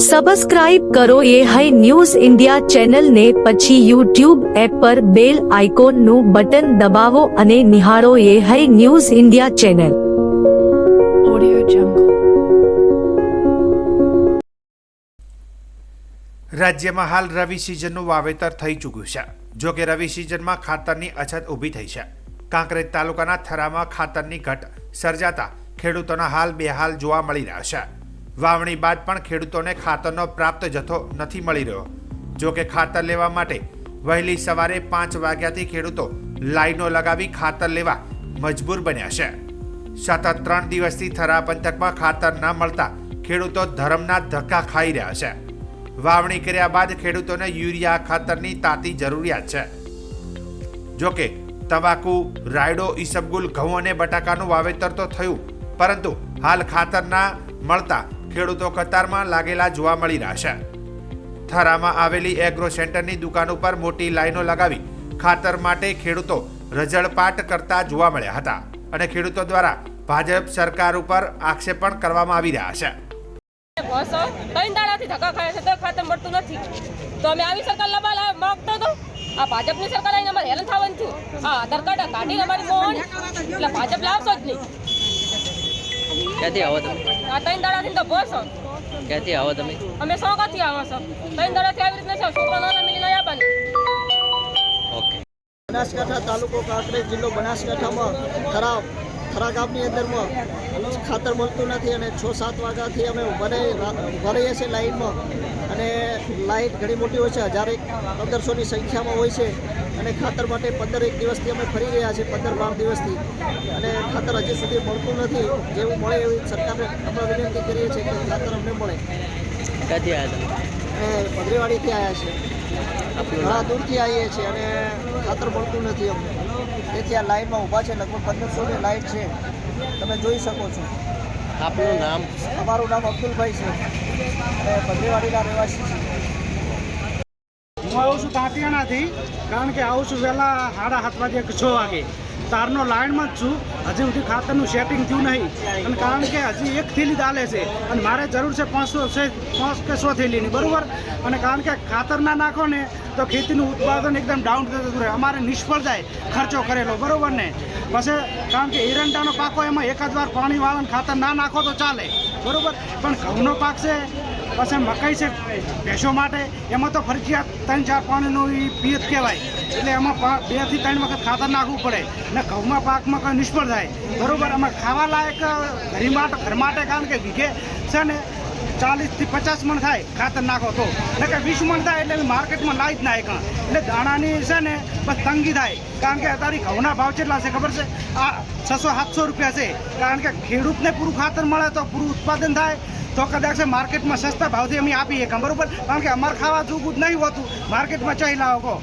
Subscribe કરો એ high news India ચેનલને, પછી યુટ્યુબ એપ પર બેલ આઇકોનનું બટન દબાવો અને નિહાળો એ high news India channel. Audio Jungle. રાજ્યમાં હાલ રવિ સિઝનનું વાવેતર થઈ ચૂક્યું છે. જો કે રવિ સિઝનમાં ખાતરની અછત ઊભી થઈ છે. કાંકરેજ તાલુકાના થરામાં ખાતરની ઘટ સર્જાતા ખેડૂતોના હાલ બેહાલ જોવા મળી રહ્યા છે. વાવણી બાદ પણ ખેડૂતોને ખાતરનો પ્રાપ્ત જથ્થો નથી મળી રહ્યો. જો કે ખાતર લેવા માટે વહેલી સવારે 5 વાગ્યાથી ખેડૂતો લાઈનો લગાવી ખાતર લેવા મજબૂર બન્યા છે. સતત 3 દિવસથી થરા પંથકમાં ખાતર ન મળતા ખેડૂતો ધરમના ધક્કા ખાઈ રહ્યા છે. વાવણી કર્યા બાદ ખેડૂતોને યુરિયા ખાતરની તાતી જરૂરિયાત છે. જો કે તમાકુ, રાયડો, ઈસબગુલ, ઘઉં અને બટાકાનું વાવેતર તો થયું, પરંતુ હાલ ખાતર ના મળતા ખેડૂતો કતારમાં લાગેલા જોવા મળી રહ્યા છે. થરામાં આવેલી એગ્રો સેન્ટરની દુકાન ઉપર મોટી લાઈનો લગાવી ખાતર માટે ખેડૂતો રજળપાટ કરતા જોવા મળ્યા હતા અને ખેડૂતો દ્વારા ભાજપ સરકાર ઉપર આક્ષેપ પણ કરવામાં આવી રહ્યા છે. ધક્કા ખાય છે તો ખાતર મળતું નથી, તો અમે આવી સરકાર લાવવા માંગતો હતો. આ ભાજપની સરકાર આવીને અમારે હેરાન થવાનું થયું. હા, આધાર કાર્ડ કાઢીને અમારી મોહન એટલે ભાજપ લાવશો જ નહીં. ક્યાંથી આવો તમે? આ 3 દાડાથી તો બસ ક્યાંથી આવો તમે? અમે સોગાથી આવો છો. 3 દાડાથી આવી રીતના છે. છોકરા નાના મિલી નહીં આપવાની. ઓકે. બનાસકાંઠા તાલુકો કાંકરેજ જિલ્લો બનાસકાંઠામાં થરા ગામની અંદરમાં ખાતર મળતું નથી અને 6-7 વાગ્યાથી અમે ઉભા રહીએ છીએ લાઈનમાં. અને લાઈન ઘણી મોટી હોય છે, 1000-1500ની સંખ્યામાં હોય છે. અને ખાતર માટે 15 દિવસથી અમે ફરી રહ્યા છીએ, 15-12 દિવસથી, અને ખાતર હજી સુધી મળતું નથી. જેવું મળે એવી સરકારને અમે વિનંતી કરીએ છીએ કે ખાતર અમને મળે. ક્યાંથી આવ્યા તમે? અને ભદ્રેવાડીથી આવ્યા છીએ, ઘણા દૂરથી આવીએ છીએ અને ખાતર મળતું નથી અમને. તેથી આ લાઈનમાં ઊભા છે. લગભગ 1500ની લાઈન છે, તમે જોઈ શકો છો. આપનું નામ? અમારું નામ અબ્દુલભાઈ છે અને ભદ્રેવાડીના રહેવાસી છે. હું આવું છું તાંતિયાણાથી, કારણ કે આવું છું વહેલા 7:30 વાગે કે 6 વાગે. તારનો લાઈનમાં જ છું. હજી સુધી ખાતરનું સેટિંગ થયું નહીં, અને કારણ કે હજી 1 થેલી ચાલે છે અને મારે જરૂર છે 500 કે 100 થેલીની, બરાબર. અને કારણ કે ખાતર ના નાખો ને તો ખેતીનું ઉત્પાદન એકદમ ડાઉન થતું રહે, અમારે નિષ્ફળ જાય ખર્ચો કરેલો, બરાબર ને. પછી કારણ કે એરંડાનો પાકો, એમાં એકાદ વાર પાણી વાળાને ખાતર ના નાખો તો ચાલે, બરાબર. પણ ઘઉંનો પાક છે, પછી મકાઈ છે ભેંસો માટે, એમાં તો ફરજિયાત 3-4 પાણીનું પિયત કહેવાય. એટલે એમાં 2 થી 3 વખત ખાતર નાખવું પડે ને ઘઉંમાં પાકમાં કંઈ નિષ્ફળ થાય, બરાબર. એમાં ખાવા લાયક ઘર માટે કારણ કે વીઘે છે ને 40 થી 50 મણ થાય ખાતર નાખો તો, એટલે કે 20 મણ થાય એટલે માર્કેટમાં લાવી જ ના એક. એટલે દાણાની છે ને બસ તંગી થાય, કારણ કે અત્યારે ઘઉંના ભાવ કેટલા છે ખબર છે? આ 600-700 રૂપિયા છે. કારણ કે ખેડૂતને પૂરું ખાતર મળે તો પૂરું ઉત્પાદન થાય, તો કદાચ માર્કેટમાં સસ્તા ભાવથી અમે આપીએ, બરાબર. કારણ કે અમારે ખાવા જોગું જ નહીં હોતું, માર્કેટમાં ચાઈ લાવો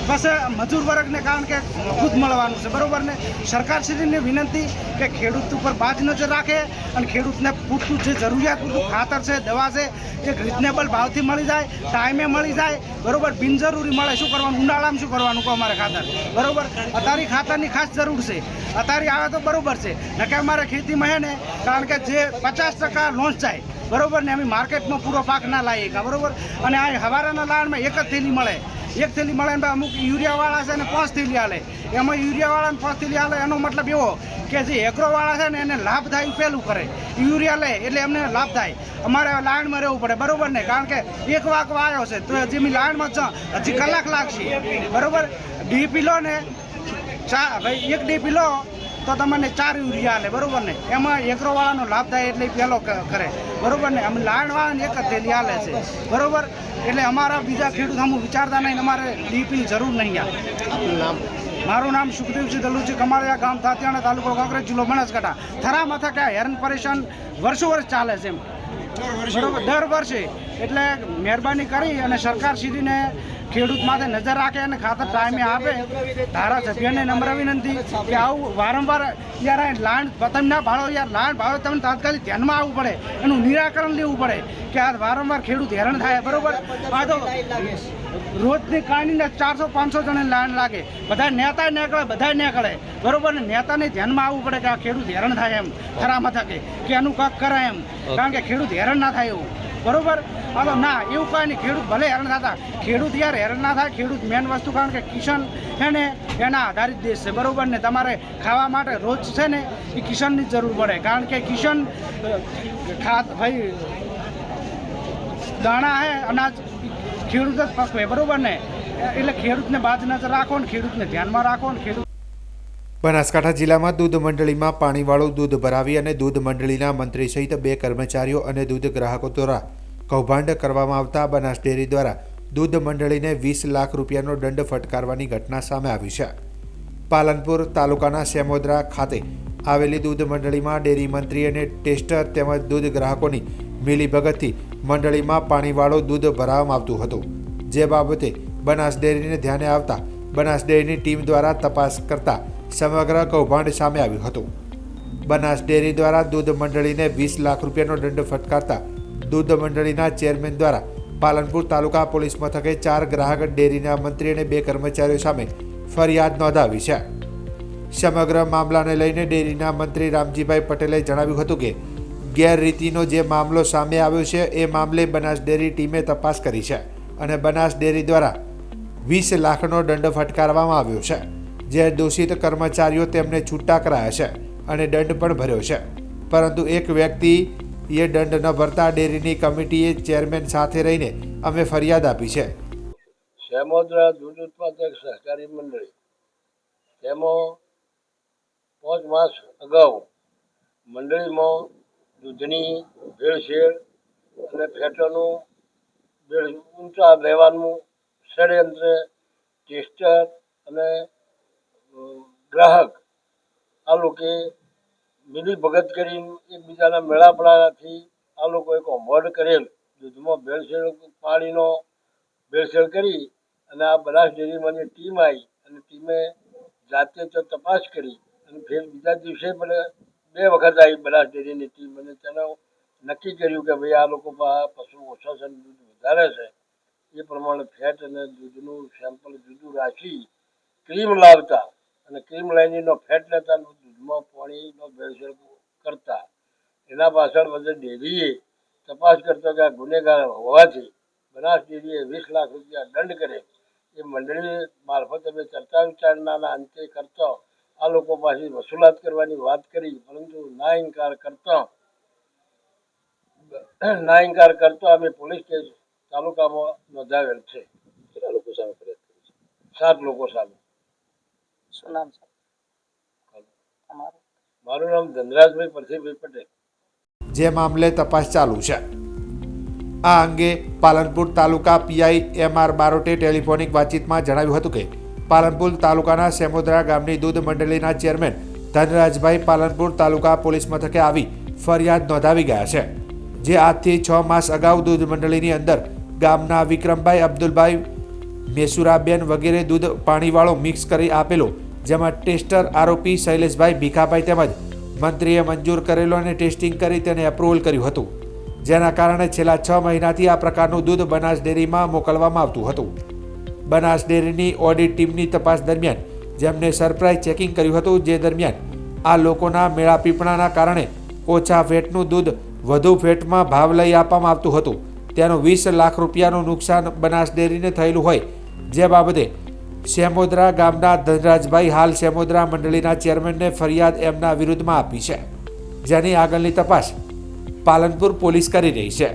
બસ મજૂર વર્ગને કારણ કે ખુદ મળવાનું છે, બરાબર ને. સરકારશ્રીને વિનંતી કે ખેડૂત ઉપર બાજ નજર રાખે અને ખેડૂતને પૂરતું જે જરૂરિયાત પૂરતું ખાતર છે, દવા છે, એ રિઝનેબલ ભાવથી મળી જાય, ટાઈમે મળી જાય, બરાબર. બિનજરૂરી મળે. શું કરવાનું ઉનાળામાં? શું કરવાનું કહો અમારે ખાતર, બરાબર. અત્યારે ખાતરની ખાસ જરૂર છે. અત્યારે આવે તો બરાબર છે, નકે અમારે ખેતીમાં છે ને, કારણ કે જે 50% લોન્ચ જાય, બરાબર ને, અમે માર્કેટમાં પૂરો પાક ના લાવીએ, બરાબર. અને આ હવારાના લાણમાં 1 જ થેલી મળે, 1 થેલી મળે ને અમુક યુરિયાવાળા છે ને 5 થેલી હાલે. એમાં યુરિયાવાળાને 5 થેલી હાલે, એનો મતલબ એવો કે જે એગ્રોવાળા છે ને એને લાભ થાય પહેલું કરે. યુરિયા લે એટલે એમને લાભ થાય. અમારે લાઈનમાં રહેવું પડે, બરાબર ને. કારણ કે 1 વાક આવ્યો છે તો હજી અમે લાઈનમાં જ હજી કલાક લાગશે, બરાબર. ડીપી લો ને, ભાઈ 1 ડીપી લો તો તમને 4 યુરિયા હાલે, બરાબર ને. એમાં એગ્રોવાળાનો લાભ થાય એટલે પહેલો કરે, બરાબર ને. અમે લાઈનવાળાને 1 જ થેલી હાલે છે, બરાબર. એટલે અમારા બીજા ખેડૂત અમુક વિચારતા નહીં, અમારે ડીપીની જરૂર નહીં. આપનું નામ? મારું નામ સુખદેવસિંહ દલુજી, કમાળિયા ગામ, તાંતિયાણા તાલુકો, કાંકરેજ જિલ્લો બનાસકાંઠા. થરા મથકે હેરાન પરેશાન વર્ષો ચાલે છે, બરાબર, દર વર્ષે. એટલે મહેરબાની કરી અને સરકારશ્રીને ખેડૂત માથે નજર રાખે અને ખાતર ટાઈમે આપે. ધારાસભ્યને નમ્ર વિનંતી કે આવું વારંવાર યાર લાણ પતંગ ના ભાડો, યાર લાણ ભાડો તમને તાત્કાલિક ધ્યાનમાં આવવું પડે, એનું નિરાકરણ લેવું પડે કે આ વારંવાર ખેડૂત હેરાન થાય, બરાબર. આ તો રોજની કાણીને 400-500 જણે લાઈન લાગે, બધા નેતા નીકળે, બધા નીકળે, બરાબર ને. નેતાને ધ્યાનમાં આવવું પડે કે આ ખેડૂત હેરાન થાય એમ થરા મથકે, કે એનું કાંક કરે એમ, કારણ કે ખેડૂત હેરાન ના થાય એવું. બરોબર. હા તો ના એવું કાંઈ નહીં, ખેડૂત ભલે હેરાન થતા, ખેડૂત યાર હેરાન ના થાય. ખેડૂત મેન વસ્તુ, કારણ કે કિસાન છે ને એના આધારિત દેશ છે, બરોબર ને. તમારે ખાવા માટે રોજ છે ને એ કિસાનની જ જરૂર પડે, કારણ કે કિસાન ભાઈ દાણા હે અનાજ ખેડૂત જ પકવે, બરોબર ને. એટલે ખેડૂતને બાદ નજર રાખો ને ખેડૂતને ધ્યાનમાં રાખો ને. ખેડૂત બનાસકાંઠા જિલ્લામાં દૂધ મંડળીમાં પાણીવાળું દૂધ ભરાવી અને દૂધ મંડળીના મંત્રી સહિત 2 કર્મચારીઓ અને દૂધ ગ્રાહકો દ્વારા કૌભાંડ કરવામાં આવતા બનાસ ડેરી દ્વારા દૂધ મંડળીને 20 લાખ રૂપિયાનો દંડ ફટકારવાની ઘટના સામે આવી છે. પાલનપુર તાલુકાના સેમોદરા ખાતે આવેલી દૂધ મંડળીમાં ડેરી મંત્રી અને ટેસ્ટર તેમજ દૂધ ગ્રાહકોની મિલીભગતથી મંડળીમાં પાણીવાળું દૂધ ભરાવવામાં આવતું હતું. જે બાબતે બનાસ ડેરીને ધ્યાને આવતા બનાસ ડેરીની ટીમ દ્વારા તપાસ કરતા સમગ્ર કૌભાંડ સામે આવ્યું હતું. બનાસ ડેરી દ્વારા દૂધ મંડળીને 20 લાખ રૂપિયાનો દંડ ફટકારતા દૂધ મંડળીના ચેરમેન દ્વારા પાલનપુર તાલુકા પોલીસ મથકે 4 ગ્રાહક ડેરીના મંત્રી અને 2 કર્મચારીઓ સામે ફરિયાદ નોંધાવી છે. સમગ્ર મામલાને લઈને ડેરીના મંત્રી રામજીભાઈ પટેલે જણાવ્યું હતું કે ગેરરીતિનો જે મામલો સામે આવ્યો છે એ મામલે બનાસ ડેરી ટીમે તપાસ કરી છે અને બનાસ ડેરી દ્વારા 20 લાખનો દંડ ફટકારવામાં આવ્યો છે. જે દોષિત કર્મચારીઓ તેમને છૂટા કરાયા છે અને દંડ પણ ભર્યો છે, પરંતુ એક વ્યક્તિએ દંડ ન ભરતા ડેરીની કમિટીએ ચેરમેન સાથે રહીને અમે ફરિયાદ આપી છે. સેમોદરા દૂધ ઉત્પાદક સહકારી મંડળી, તેમાં 5 માસ અગાઉ મંડળીમાં દૂધની ભેળસેળ અને ફેટોનું ઊંચા લેવાનું ષડયંત્ર ટેસ્ટર અને ગ્રાહક આ લોકોએ મિલીભગત કરીને એકબીજાના મેળાપડાથી આ લોકોએ કૌભાંડ કરેલ. દૂધમાં ભેળસેળ, પાણીનો ભેળસેળ કરી અને આ બનાસ ડેરીમાંની ટીમ આવી અને ટીમે જાતે તો તપાસ કરી અને ફેર બીજા દિવસે પણ 2 વખત આવી બનાસ ડેરીની ટીમ અને તેને નક્કી કર્યું કે ભાઈ આ લોકો પશુ ઓછા છે, દૂધ વધારે છે. એ પ્રમાણે ફેટ અને દૂધનું સેમ્પલ જુદું રાખી ક્રીમ લાવતા અને ક્રીમ લાઈનનો ફેટ લેતા દૂધમાં પાણીનો ભેળસેળ કરતા. એના પાછળ બધે ડેરીએ તપાસ કરતો કે આ ગુનેગાર હોવાથી બનાસ ડેરીએ 20 લાખ રૂપિયા દંડ કરે. એ મંડળી મારફત અમે ચર્ચા વિચારણાના અંતે કરતા આ લોકો પાસેથી વસૂલાત કરવાની વાત કરી, પરંતુ ના ઇનકાર કરતા અમે પોલીસ કેસ તાલુકામાં નોંધાવેલ છે. કેટલા લોકો સામે ફરિયાદ કરી છે? 7 લોકો સામે. શું નામ છે મારું નામ ધનરાજભાઈ પરથીભાઈ પટેલ. જે મામલે તપાસ ચાલુ છે. આ અંગે પાલનપુર તાલુકા પીઆઈ MR બારોટે ટેલિફોનિક વાતચીતમાં જણાવ્યું હતું કે પાલનપુર તાલુકાના સેમોદરા ગામની દૂધ મંડળીના ચેરમેન ધનરાજભાઈ પાલનપુર તાલુકા પોલીસ મથકે આવી ફરિયાદ નોંધાવી ગયા છે. જે આજથી 6 માસ અગાઉ દૂધ મંડળીની અંદર ગામના વિક્રમભાઈ, અબ્દુલભાઈ, મેસુરાબેન વગેરે દૂધ પાણીવાળો મિક્સ કરી આપેલો, જેમાં ટેસ્ટર આરોપી શૈલેષભાઈ ભીખાભાઈ તેમજ મંત્રીએ મંજૂર કરેલો અને ટેસ્ટિંગ કરી તેને એપ્રુવલ કર્યું હતું. જેના કારણે છેલ્લા 6 મહિનાથી આ પ્રકારનું દૂધ બનાસ ડેરીમાં મોકલવામાં આવતું હતું. બનાસ ડેરીની ઓડિટ ટીમની તપાસ દરમિયાન જેમને સરપ્રાઇઝ ચેકિંગ કર્યું હતું, જે દરમિયાન આ લોકોના મેળાપીપણાના કારણે ઓછા ફેટનું દૂધ વધુ ફેટમાં ભાવ લઈ આપવામાં આવતું હતું. તેનું 20 લાખ રૂપિયાનું નુકસાન બનાસ ડેરીને થયેલું હોય. જે બાબતે સેમોદરા ગામના ધનરાજભાઈ હાલ સેમોદરા મંડળીના ચેરમેનને ફરિયાદ એમના વિરુદ્ધમાં આપી છે, જેની આગળની તપાસ પાલનપુર પોલીસ કરી રહી છે.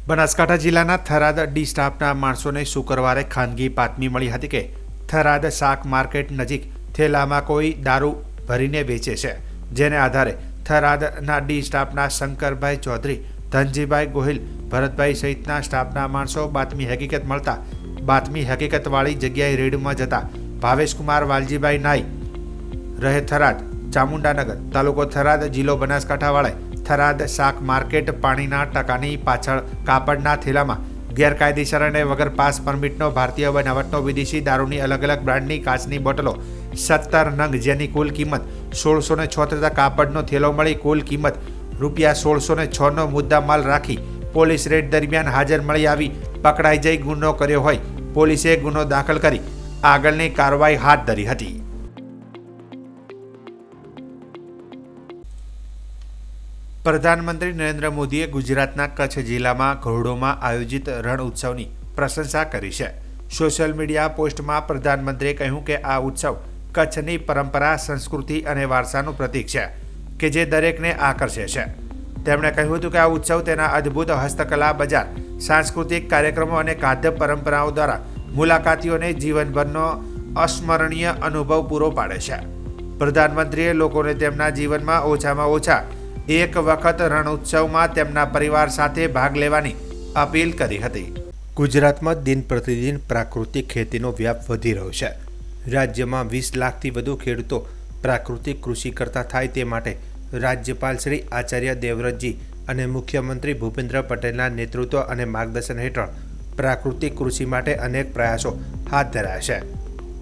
બનાસકાંઠા જિલ્લાના થરાદ ડી સ્ટાફના માણસોને શુક્રવારે ખાનગી બાતમી મળી હતી કે થરાદ શાક માર્કેટ નજીક થેલામાં કોઈ દારૂ ભરીને વેચે છે. જેને આધારે થરાદના ડી સ્ટાફના શંકરભાઈ ચૌધરી, ધનજીભાઈ ગોહિલ, ભરતભાઈ સહિતના સ્ટાફના માણસો બાતમી હકીકત મળતા બાતમી હકીકતવાળી જગ્યાએ રેડમાં જતા ભાવેશકુમાર વાલજીભાઈ નાઈ રહે થરાદ, ચામુંડાનગર, તાલુકો થરાદ, જિલ્લો બનાસકાંઠાવાળાએ થરાદ શાક માર્કેટ પાણીના ટકાની પાછળ કાપડના થેલામાં ગેરકાયદેસર અને વગર પાસ પરમિટનો ભારતીય બનાવટનો વિદેશી દારૂની અલગ અલગ બ્રાન્ડની કાચની બોટલો 17 નંગ, જેની કુલ કિંમત 1606 કાપડનો થેલો મળી કુલ કિંમત ₹1606નો મુદ્દા માલ રાખી પોલીસ રેડ દરમિયાન હાજર મળી આવી પકડાઈ જઈ ગુનો કર્યો હોય પોલીસે ગુનો દાખલ કરી આગળની કાર્યવાહી હાથ ધરી હતી. પ્રધાનમંત્રી નરેન્દ્ર મોદીએ ગુજરાતના કચ્છ જિલ્લામાં ઘોરડોમાં આયોજિત રણ ઉત્સવની પ્રશંસા કરી છે. સોશિયલ મીડિયા પોસ્ટમાં પ્રધાનમંત્રીએ કહ્યું કે આ ઉત્સવ કચ્છની પરંપરા, સંસ્કૃતિ અને વારસાનું પ્રતીક છે કે જે દરેકને આકર્ષે છે. તેમણે કહ્યું હતું કે આ ઉત્સવ તેના અદ્ભુત હસ્તકલા બજાર, સાંસ્કૃતિક કાર્યક્રમો અને ખાદ્ય પરંપરાઓ દ્વારા મુલાકાતીઓને જીવનભરનો અસ્મરણીય અનુભવ પૂરો પાડે છે. પ્રધાનમંત્રીએ લોકોને તેમના જીવનમાં ઓછામાં ઓછા એક વખત રણ ઉત્સવમાં તેમના પરિવાર સાથે ભાગ લેવાની અપીલ કરી હતી. ગુજરાતમાં દિન પ્રતિદિન પ્રાકૃતિક ખેતીનો વ્યાપ વધી રહ્યો છે. રાજ્યમાં 20 લાખથી વધુ ખેડૂતો પ્રાકૃતિક કૃષિ કરતા થાય તે માટે રાજ્યપાલ શ્રી આચાર્ય દેવવ્રતજી અને મુખ્યમંત્રી ભૂપેન્દ્ર પટેલના નેતૃત્વ અને માર્ગદર્શન હેઠળ પ્રાકૃતિક કૃષિ માટે અનેક પ્રયાસો હાથ ધરાયા છે.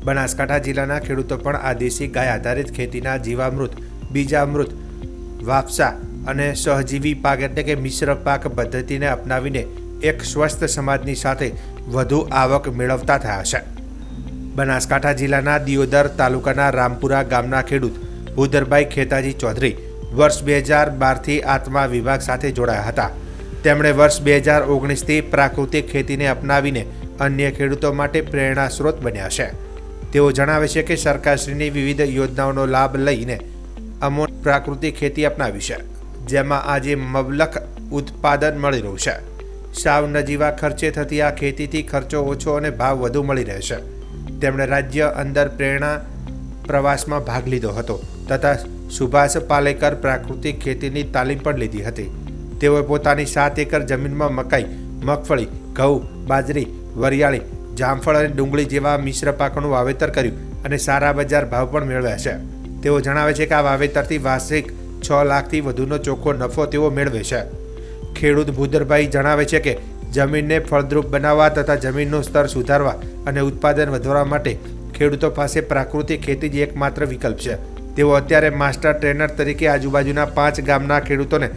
બનાસકાંઠા જિલ્લાના ખેડૂતો પણ આ દેશી ગાય આધારિત ખેતીના જીવામૃત, બીજામૃત, વાપસા અને સહજીવી પાક એટલે કે મિશ્ર પાક પદ્ધતિને અપનાવીને એક સ્વસ્થ સમાજની સાથે વધુ આવક મેળવતા થયા છે. બનાસકાંઠા જિલ્લાના દિયોદર તાલુકાના રામપુરા ગામના ખેડૂત ભૂદરભાઈ ખેતાજી ચૌધરી વર્ષ 2012થી આત્મા વિભાગ સાથે જોડાયા હતા. તેમણે વર્ષ 2019થી પ્રાકૃતિક ખેતીને અપનાવીને અન્ય ખેડૂતો માટે પ્રેરણા સ્ત્રોત બન્યા છે. તેઓ જણાવે છે કે સરકારશ્રીની વિવિધ યોજનાઓનો લાભ લઈને અમો પ્રાકૃતિક ખેતી અપનાવી છે, જેમાં આજે મબલખ ઉત્પાદન મળી રહ્યું છે. સાવ નજીવા ખર્ચે થતી આ ખેતીથી ખર્ચો ઓછો અને ભાવ વધુ મળી રહે છે. તેમણે રાજ્ય અંદર પ્રેરણા પ્રવાસમાં ભાગ લીધો હતો તથા સુભાષ પાલેકર પ્રાકૃતિક ખેતીની તાલીમ પણ લીધી હતી. તેઓએ પોતાની 7 એકર જમીનમાં મકાઈ, મગફળી, ઘઉં, બાજરી, વરિયાળી, જામફળ અને ડુંગળી જેવા મિશ્ર પાકોનું વાવેતર કર્યું અને સારા બજાર ભાવ પણ મેળવ્યા છે. તેઓ જણાવે છે કે આ વાવેતરથી વાર્ષિક 6 લાખથી વધુનો ચોખ્ખો નફો તેઓ મેળવે છે. ખેડૂત ભૂદરભાઈ જણાવે છે કે જમીનને ફળદ્રુપ બનાવવા તથા જમીનનું સ્તર સુધારવા અને ઉત્પાદન વધારવા માટે ખેડૂતો પાસે પ્રાકૃતિક ખેતી જ એકમાત્ર વિકલ્પ છે. તેઓ અત્યારે માસ્ટર ટ્રેનર તરીકે આજુબાજુના 5 ગામના ખેડૂતોને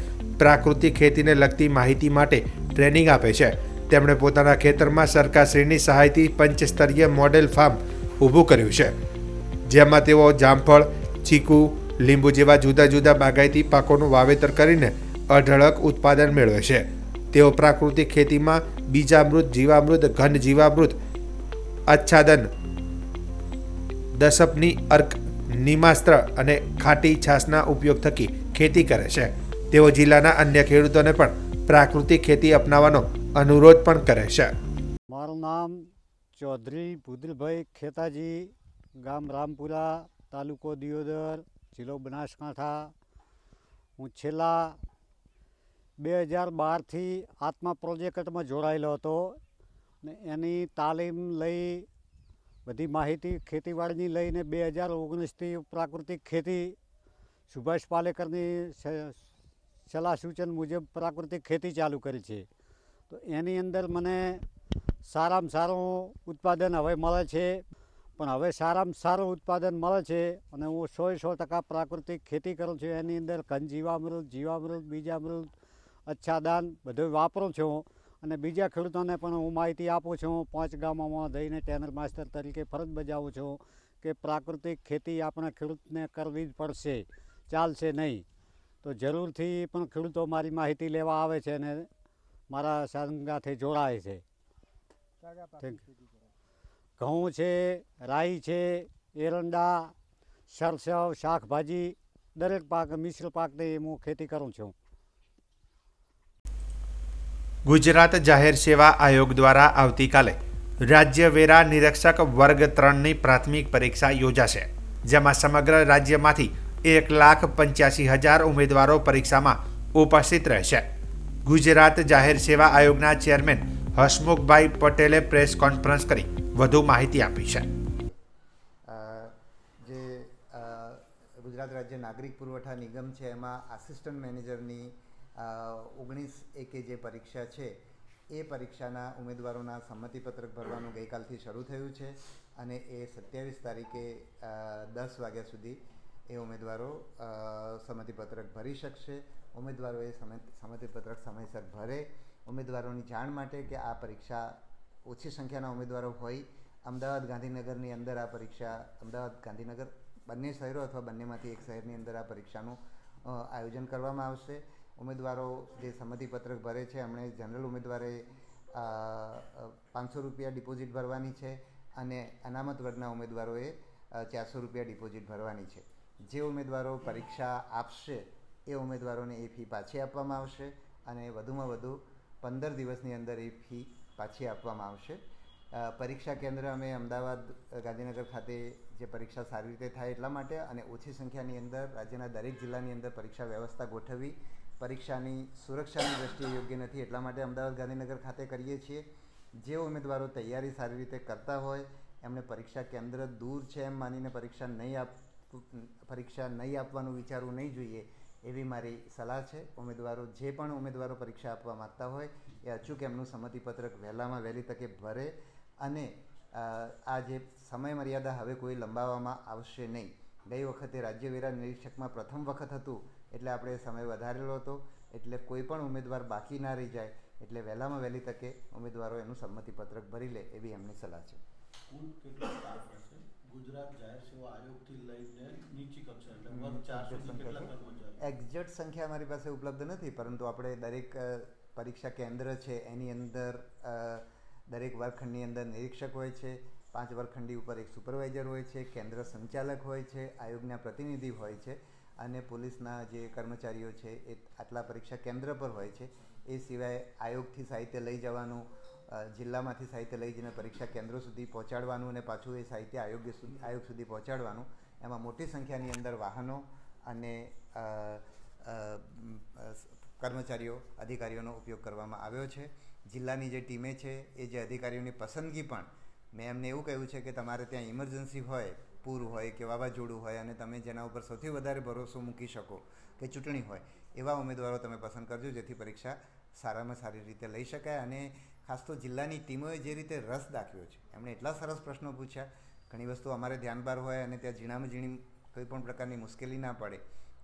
પ્રાકૃતિક ખેતીને લગતી માહિતી માટે ટ્રેનિંગ આપે છે. તેમણે પોતાના ખેતરમાં સરકારશ્રીની સહાયથી પંચસ્તરીય મોડેલ ફાર્મ ઊભું કર્યું છે, જેમાં તેઓ જામફળ, ચીકુ, લીંબુ જેવા જુદા જુદા બાગાયતી પાકોનું વાવેતર કરીને અઢળક ઉત્પાદન મેળવે છે. તેઓ પ્રાકૃતિક ખેતીમાં બીજામૃત, જીવામૃત, ઘન જીવામૃત, આચ્છાદન, દસપની અર્ક, નિમાસ્ત્ર અને ખાટી છાશના ઉપયોગ થકી ખેતી કરે છે. તેઓ જિલ્લાના અન્ય ખેડૂતોને પણ પ્રાકૃતિક ખેતી અપનાવવાનો અનુરોધ પણ કરે છે. મારું નામ ચૌધરી ભૂદરભાઈ ખેતાજી, ગામ રામપુરા, તાલુકો દિયોદર, જિલ્લો બનાસકાંઠા. હું છેલ્લા 2012થી આત્મા પ્રોજેક્ટમાં જોડાયેલો હતો ને એની તાલીમ લઈ બધી માહિતી ખેતીવાડીની લઈને 2019થી પ્રાકૃતિક ખેતી સુભાષ પાલેકરની સલાહ સૂચન મુજબ પ્રાકૃતિક ખેતી ચાલુ કરી છે. તો એની અંદર મને સારામાં સારું ઉત્પાદન હવે મળે છે, પણ હવે સારામાં સારું ઉત્પાદન મળે છે અને હું 100% પ્રાકૃતિક ખેતી કરું છું. એની અંદર ઘન જીવામૃત, બીજામૃત, આચ્છાદન બધું વાપરું છું અને બીજા ખેડૂતોને પણ હું માહિતી આપું છું. 5 ગામોમાં જઈને ટ્રેનર માસ્ટર તરીકે ફરજ બજાવું છું કે પ્રાકૃતિક ખેતી આપણે ખેડૂતને કરવી જ પડશે, ચાલશે નહીં. તો જરૂરથી પણ ખેડૂતો મારી માહિતી લેવા આવે છે અને મારા સંગાથે જોડાય છે. ઘઉં છે, રાઈ છે, એરંડા, સરસવ, શાકભાજી દરેક પાક મિશ્ર પાકની હું ખેતી કરું છું. ગુજરાત જાહેર સેવા આયોગ દ્વારા આવતીકાલે રાજ્ય વેરા નિરીક્ષક વર્ગ 3ની પ્રાથમિક પરીક્ષા યોજાશે, જેમાં સમગ્ર રાજ્યમાંથી 1,85,000 ઉમેદવારો પરીક્ષામાં ઉપસ્થિત રહેશે. ગુજરાત જાહેર સેવા આયોગના ચેરમેન હસમુખભાઈ પટેલે પ્રેસ કોન્ફરન્સ કરી વધુ માહિતી આપી છે. જે ગુજરાત રાજ્ય નાગરિક પુરવઠા નિગમ છે એમાં આસિસ્ટન્ટ મેનેજરની 19/1 જે પરીક્ષા છે એ પરીક્ષાના ઉમેદવારોના સંમતિપત્રક ભરવાનું ગઈકાલથી શરૂ થયું છે અને એ 27 તારીખે 10 વાગ્યા સુધી એ ઉમેદવારો સંમતિપત્રક ભરી શકશે. ઉમેદવારોએ સંમતિપત્રક સમયસર ભરે. ઉમેદવારોની જાણ માટે કે આ પરીક્ષા ઓછી સંખ્યાના ઉમેદવારો હોય અમદાવાદ ગાંધીનગરની અંદર આ પરીક્ષા અમદાવાદ ગાંધીનગર બંને શહેરો અથવા બંનેમાંથી એક શહેરની અંદર આ પરીક્ષાનું આયોજન કરવામાં આવશે ઉમેદવારો જે સંમતિપત્રક ભરે છે એમણે જનરલ ઉમેદવારે 500 રૂપિયા ડિપોઝિટ ભરવાની છે અને અનામત વર્ગના ઉમેદવારોએ 400 રૂપિયા ડિપોઝિટ ભરવાની છે. જે ઉમેદવારો પરીક્ષા આપશે એ ઉમેદવારોને એ ફી પાછી આપવામાં આવશે અને વધુમાં વધુ 15 દિવસની અંદર એ ફી પાછી આપવામાં આવશે. પરીક્ષા કેન્દ્ર અમે અમદાવાદ, ગાંધીનગર ખાતે જે પરીક્ષા સારી રીતે થાય એટલા માટે અને ઓછી સંખ્યાની અંદર રાજ્યના દરેક જિલ્લાની અંદર પરીક્ષા વ્યવસ્થા ગોઠવી પરીક્ષાની સુરક્ષાની દ્રષ્ટિએ યોગ્ય નથી એટલા માટે અમદાવાદ, ગાંધીનગર ખાતે કરીએ છીએ. જે ઉમેદવારો તૈયારી સારી રીતે કરતા હોય એમણે પરીક્ષા કેન્દ્ર દૂર છે એમ માનીને પરીક્ષા નહીં આપવાનું વિચારવું નહીં જોઈએ એવી મારી સલાહ છે. જે પણ ઉમેદવારો પરીક્ષા આપવા માગતા હોય એ અચૂક એમનું સંમતિપત્રક વહેલામાં વહેલી તકે ભરે અને આ જે સમય મર્યાદા હવે કોઈ લંબાવવામાં આવશે નહીં. ગઈ વખતે રાજ્ય વેરા નિરીક્ષકમાં પ્રથમ વખત હતું એટલે આપણે સમય વધારેલો હતો એટલે કોઈ પણ ઉમેદવાર બાકી ના રહી જાય એટલે વહેલામાં વહેલી તકે ઉમેદવારો એનું સંમતિપત્રક ભરી લે એવી એમની સલાહ છે. કુલ કેટલો સ્ટાફ હશે? ગુજરાત જાહેર સેવા આયોગથી લઈને નીચી કક્ષા એટલે વર્ગ 4 સુધી કેટલા કર્મચારીઓ? એક્ઝેક્ટ સંખ્યા અમારી પાસે ઉપલબ્ધ નથી, પરંતુ આપણે દરેક પરીક્ષા કેન્દ્ર છે એની અંદર દરેક વર્ગખંડની અંદર નિરીક્ષક હોય છે, 5 વર્ગખંડી ઉપર એક સુપરવાઇઝર હોય છે, કેન્દ્ર સંચાલક હોય છે, આયોગના પ્રતિનિધિ હોય છે અને પોલીસના જે કર્મચારીઓ છે એ આટલા પરીક્ષા કેન્દ્ર પર હોય છે. એ સિવાય આયોગથી સાહિત્ય લઈ જવાનું, જિલ્લામાંથી સાહિત્ય લઈ જઈને પરીક્ષા કેન્દ્રો સુધી પહોંચાડવાનું અને પાછું એ સાહિત્ય આયોગ સુધી પહોંચાડવાનું. એમાં મોટી સંખ્યાની અંદર વાહનો અને કર્મચારીઓ, અધિકારીઓનો ઉપયોગ કરવામાં આવ્યો છે. જિલ્લાની જે ટીમે છે એ જે અધિકારીઓની પસંદગી પણ મેં એમને એવું કહ્યું છે કે તમારે ત્યાં ઇમરજન્સી હોય, પૂર હોય કે વાવાઝોડું હોય અને તમે જેના ઉપર સૌથી વધારે ભરોસો મૂકી શકો કે ચૂંટણી હોય એવા ઉમેદવારો તમે પસંદ કરજો જેથી પરીક્ષા સારામાં સારી રીતે લઈ શકાય. અને ખાસ તો જિલ્લાની ટીમોએ જે રીતે રસ દાખવ્યો છે, એમણે એટલા સરસ પ્રશ્નો પૂછ્યા, ઘણી વસ્તુ અમારે ધ્યાન બહાર હોય અને ત્યાં ઝીણામાં ઝીણી કોઈ પણ પ્રકારની મુશ્કેલી ના પડે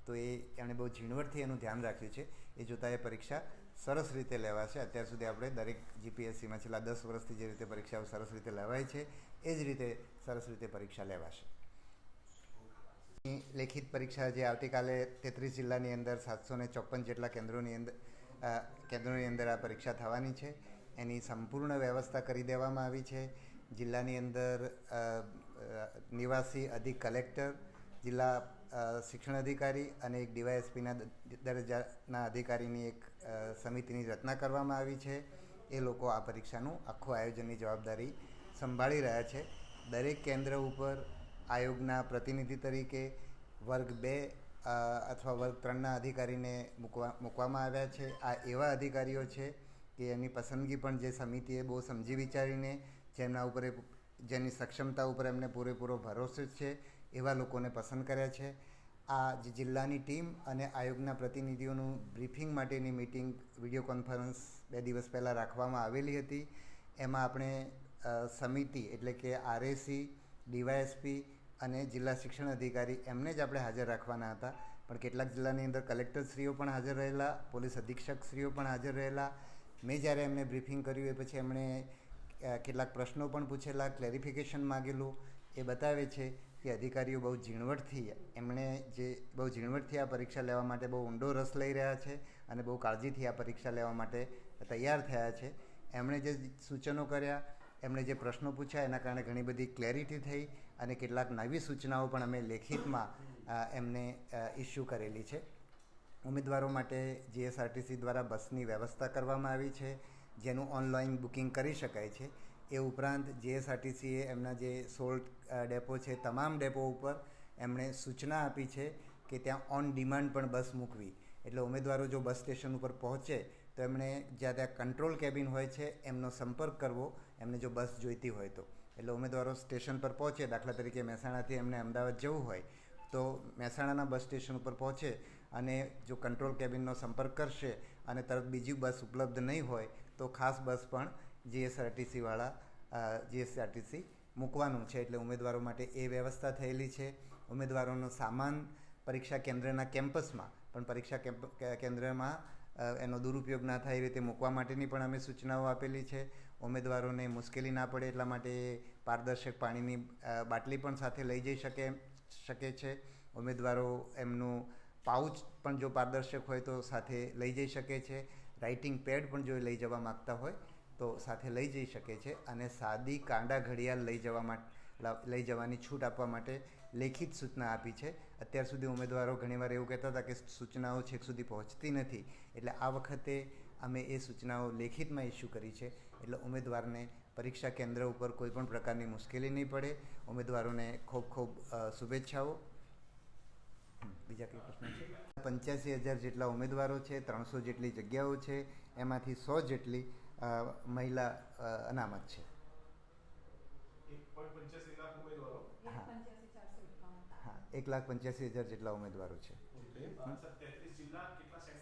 તો એમણે બહુ ઝીણવટથી એનું ધ્યાન રાખ્યું છે. એ જોતાં એ પરીક્ષા સરસ રીતે લેવાશે. અત્યાર સુધી આપણે દરેક જીપીએસસીમાં છેલ્લા 10 વર્ષથી જે રીતે પરીક્ષાઓ સરસ રીતે લેવાય છે એ જ રીતે સરસ રીતે પરીક્ષા લેવાશે. લેખિત પરીક્ષા જે આવતીકાલે 33 જિલ્લાની અંદર 754 જેટલા કેન્દ્રોની અંદર આ પરીક્ષા થવાની છે. એની સંપૂર્ણ વ્યવસ્થા કરી દેવામાં આવી છે. જિલ્લાની અંદર નિવાસી અધિક કલેક્ટર, જિલ્લા શિક્ષણ અધિકારી અને એક ડીવાયએસપીના દરજ્જાના અધિકારીની એક સમિતિની રચના કરવામાં આવી છે. એ લોકો આ પરીક્ષાનું આખું આયોજનની જવાબદારી સંભાળી રહ્યા છે. દરેક કેન્દ્ર ઉપર આયોગના પ્રતિનિધિ તરીકે વર્ગ 2 અથવા વર્ગ 3ના અધિકારીને મૂકવામાં આવ્યા છે. આ એવા અધિકારીઓ છે કે એની પસંદગી પણ જે સમિતિએ બહુ સમજી વિચારીને જેની સક્ષમતા ઉપર એમને પૂરેપૂરો ભરોસો છે એવા લોકોને પસંદ કર્યા છે. આ જે જિલ્લાની ટીમ અને આયોગના પ્રતિનિધિઓનું બ્રીફિંગ માટેની મિટિંગ વિડીયો કોન્ફરન્સ 2 દિવસ પહેલાં રાખવામાં આવેલી હતી. એમાં આપણે સમિતિ એટલે કે આરએસી, ડીવાયએસપી અને જિલ્લા શિક્ષણ અધિકારી એમને જ આપણે હાજર રાખવાના હતા, પણ કેટલાક જિલ્લાની અંદર કલેક્ટરશ્રીઓ પણ હાજર રહેલા, પોલીસ અધિક્ષકશ્રીઓ પણ હાજર રહેલા. મેં જ્યારે એમને બ્રીફિંગ કર્યું એ પછી એમણે કેટલાક પ્રશ્નો પણ પૂછેલા, ક્લેરિફિકેશન માગેલું. એ બતાવે છે કે અધિકારીઓ બહુ ઝીણવટથી આ પરીક્ષા લેવા માટે બહુ ઊંડો રસ લઈ રહ્યા છે અને બહુ કાળજીથી આ પરીક્ષા લેવા માટે તૈયાર થયા છે. એમણે જે સૂચનો કર્યા, એમણે જે પ્રશ્નો પૂછ્યા એના કારણે ઘણી બધી ક્લેરિટી થઈ અને કેટલાક નવી સૂચનાઓ પણ અમે લેખિતમાં એમને ઇસ્યુ કરેલી છે. ઉમેદવારો માટે જીએસઆરટીસી દ્વારા બસની વ્યવસ્થા કરવામાં આવી છે જેનું ઓનલાઈન બુકિંગ કરી શકાય છે. એ ઉપરાંત જીએસઆરટીસીએ એમના જે 16 ડેપો છે તમામ ડેપો ઉપર એમણે સૂચના આપી છે કે ત્યાં ઓન ડિમાન્ડ પણ બસ મૂકવી. એટલે ઉમેદવારો જો બસ સ્ટેશન ઉપર પહોંચે તો એમણે જ્યાં ત્યાં કંટ્રોલ કેબિન હોય છે એમનો સંપર્ક કરવો, એમને જો બસ જોઈતી હોય તો. એટલે ઉમેદવારો સ્ટેશન પર પહોંચે, દાખલા તરીકે મહેસાણાથી એમને અમદાવાદ જવું હોય તો મહેસાણાના બસ સ્ટેશન ઉપર પહોંચે અને જો કંટ્રોલ કેબિનનો સંપર્ક કરશે અને તરત બીજી બસ ઉપલબ્ધ નહીં હોય તો ખાસ બસ પણ જીએસઆરટીસી મૂકવાનું છે. એટલે ઉમેદવારો માટે એ વ્યવસ્થા થયેલી છે. ઉમેદવારોનો સામાન પરીક્ષા કેન્દ્રના કેમ્પસમાં પણ પરીક્ષા કેન્દ્રમાં એનો દુરુપયોગ ના થાય એ રીતે મૂકવા માટેની પણ અમે સૂચનાઓ આપેલી છે. ઉમેદવારોને મુશ્કેલી ના પડે એટલા માટે પારદર્શક પાણીની બાટલી પણ સાથે લઈ જઈ શકે છે. ઉમેદવારો એમનું પાઉચ પણ જો પારદર્શક હોય તો સાથે લઈ જઈ શકે છે. રાઇટિંગ પેડ પણ જો લઈ જવા માગતા હોય તો સાથે લઈ જઈ શકે છે. અને સાદી કાંડા ઘડિયાળ લઈ જવાની છૂટ આપવા માટે લેખિત સૂચના આપી છે. અત્યાર સુધી ઉમેદવારો ઘણીવાર એવું કહેતા હતા કે સૂચનાઓ છેક સુધી પહોંચતી નથી, એટલે આ વખતે અમે એ સૂચનાઓ લેખિતમાં ઇસ્યુ કરી છે. એટલે ઉમેદવારને પરીક્ષા કેન્દ્ર ઉપર કોઈ પણ પ્રકારની મુશ્કેલી નહીં પડે. ઉમેદવારોને ખૂબ ખૂબ શુભેચ્છાઓ. બીજા કઈ પ્રશ્ન છે? 85,000 જેટલા ઉમેદવારો છે, 300 જેટલી જગ્યાઓ છે, એમાંથી 100 જેટલી મહિલા અનામત છે. હા, 1,85,000 જેટલા ઉમેદવારો છે.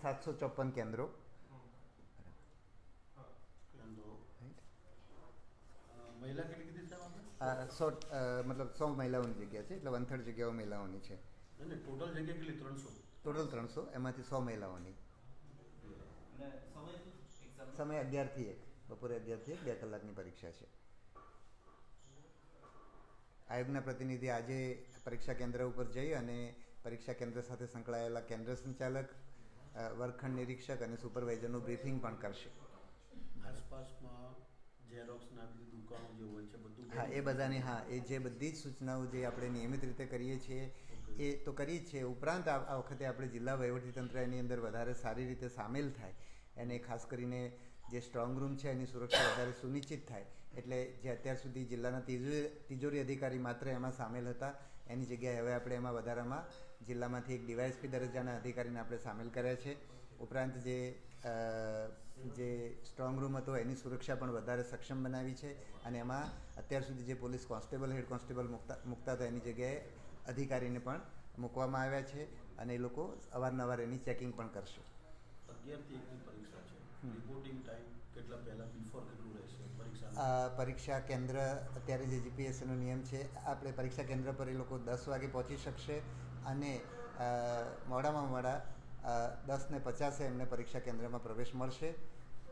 754 કેન્દ્રો. મહિલા કેટલી કીધી સાહેબ મતલબ 100 મહિલાઓની જગ્યા છે, એટલે 1/3 જગ્યાઓ મહિલાઓની છે. ટોટલ જગ્યા કેટલી? 300. ટોટલ 300, એમાંથી 100 મહિલાઓની. સમય 11 થી 1, બપોરે 11 થી 1, 2 કલાકની પરીક્ષા છે. આયોગના પ્રતિનિધિ આજે પરીક્ષા કેન્દ્ર ઉપર જઈ અને પરીક્ષા કેન્દ્ર સાથે સંકળાયેલા કેન્દ્ર સંચાલક, વર્ગખંડ નિરીક્ષક અને સુપરવાઇઝરનું બ્રીફિંગ પણ કરશે. આસપાસમાં ઝેરોક્સના બધી દુકાનો જે હોય છે બધું? હા, એ બધાની, હા, એ જે બધી જ સૂચનાઓ જે આપણે નિયમિત રીતે કરીએ છીએ એ તો કરીએ જ છીએ. ઉપરાંત આ વખતે આપણે જિલ્લા વહીવટીતંત્ર એની અંદર વધારે સારી રીતે સામેલ થાય, એને ખાસ કરીને જે સ્ટ્રોંગ રૂમ છે એની સુરક્ષા વધારે સુનિશ્ચિત થાય. એટલે જે અત્યાર સુધી જિલ્લાના તિજોરી અધિકારી માત્ર એમાં સામેલ હતા, એની જગ્યાએ હવે આપણે એમાં વધારામાં જિલ્લામાંથી એક ડીવાયએસપી દરજ્જાના અધિકારીને આપણે સામેલ કર્યા છે. ઉપરાંત જે સ્ટ્રોંગ રૂમ હતો એની સુરક્ષા પણ વધારે સક્ષમ બનાવી છે. અને એમાં અત્યાર સુધી જે પોલીસ કોન્સ્ટેબલ, હેડ કોન્સ્ટેબલ મૂકતા હતા એની જગ્યાએ અધિકારીને પણ મૂકવામાં આવ્યા છે. અને એ લોકો અવારનવાર એની ચેકિંગ પણ કરશે. 11 થી 1 ની પરીક્ષા છે. રિપોર્ટિંગ ટાઈમ કેટલા પહેલાં બિફોર કેટલું રહેશે પરીક્ષા? પરીક્ષા કેન્દ્ર અત્યારે જે જીપીએસસીનો નિયમ છે, આપણે પરીક્ષા કેન્દ્ર પર એ લોકો 10 વાગે પહોંચી શકશે અને મોડામાં મોડા 10:50 એમને પરીક્ષા કેન્દ્રમાં પ્રવેશ મળશે.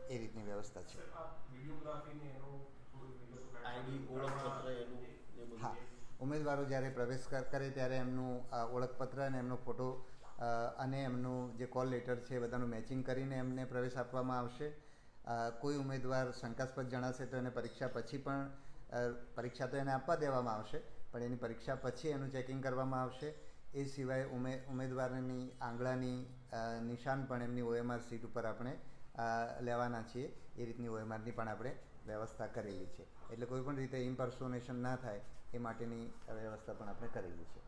એ રીતની વ્યવસ્થા છે. આઈડી, ઓળખપત્ર એનું? હા, ઉમેદવારો જ્યારે પ્રવેશ કરે ત્યારે એમનું ઓળખપત્ર અને એમનો ફોટો અને એમનું જે કોલ લેટર છે એ બધાનું મેચિંગ કરીને એમને પ્રવેશ આપવામાં આવશે. કોઈ ઉમેદવાર શંકાસ્પદ જણાશે તો એને પરીક્ષા પછી પણ, પરીક્ષા તો એને આપવા દેવામાં આવશે, પણ એની પરીક્ષા પછી એનું ચેકિંગ કરવામાં આવશે. એ સિવાય ઉમેદવારની આંગળાની નિશાન પણ એમની OMR સીટ ઉપર આપણે લેવાના છીએ. એ રીતની OMRની પણ આપણે વ્યવસ્થા કરેલી છે. એટલે કોઈ પણ રીતે ઇમ્પર્સોનેશન ના થાય એ માટેની વ્યવસ્થા પણ આપણે કરેલી છે.